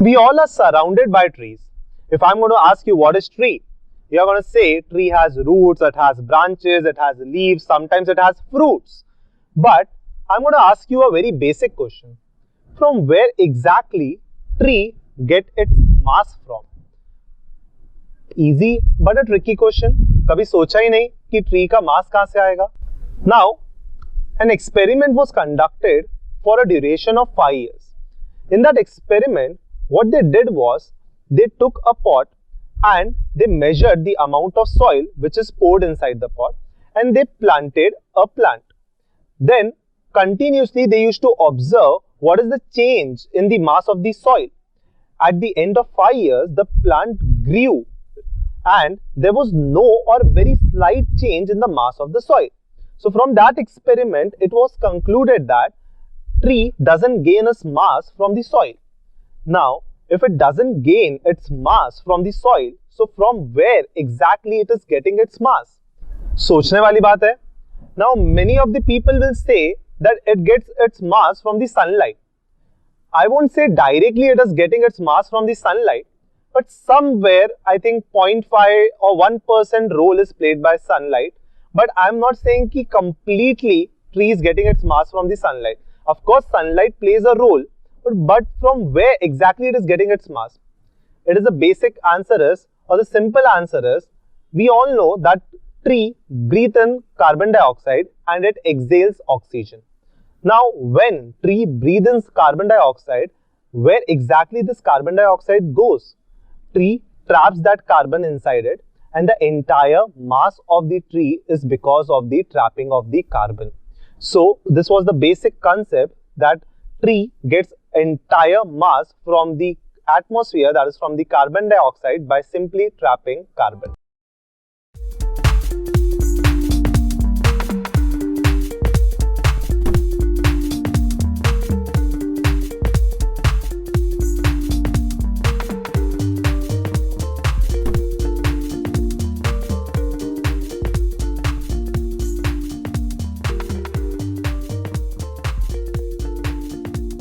We all are surrounded by trees. If I'm going to ask you what is tree, you're going to say tree has roots, it has branches, it has leaves, sometimes it has fruits. But I'm going to ask you a very basic question. From where exactly tree get its mass from? Easy but a tricky question. कभी सोचा ही नहीं कि tree का mass कहाँ से आएगा? Now, an experiment was conducted for a duration of 5 years. In that experiment, what they did was they took a pot and they measured the amount of soil which is poured inside the pot and they planted a plant. Then continuously they used to observe what is the change in the mass of the soil. At the end of 5 years, the plant grew and there was no or very slight change in the mass of the soil. So from that experiment, it was concluded that tree doesn't gain its mass from the soil. Now, if it doesn't gain its mass from the soil, so from where exactly it is getting its mass? सोचने वाली बात है. Now, many of the people will say that it gets its mass from the sunlight. I won't say directly it is getting its mass from the sunlight, but somewhere I think 0.5 or 1% role is played by sunlight. But I'm not saying कि completely tree is getting its mass from the sunlight. Of course, sunlight plays a role, but from where exactly it is getting its mass? It is the basic answer is, or the simple answer is, we all know that tree breathes in carbon dioxide and it exhales oxygen. Now, when tree breathes in carbon dioxide, where exactly this carbon dioxide goes? Tree traps that carbon inside it, and the entire mass of the tree is because of the trapping of the carbon. So, this was the basic concept that tree gets entire mass from the atmosphere, that is from the carbon dioxide, by simply trapping carbon.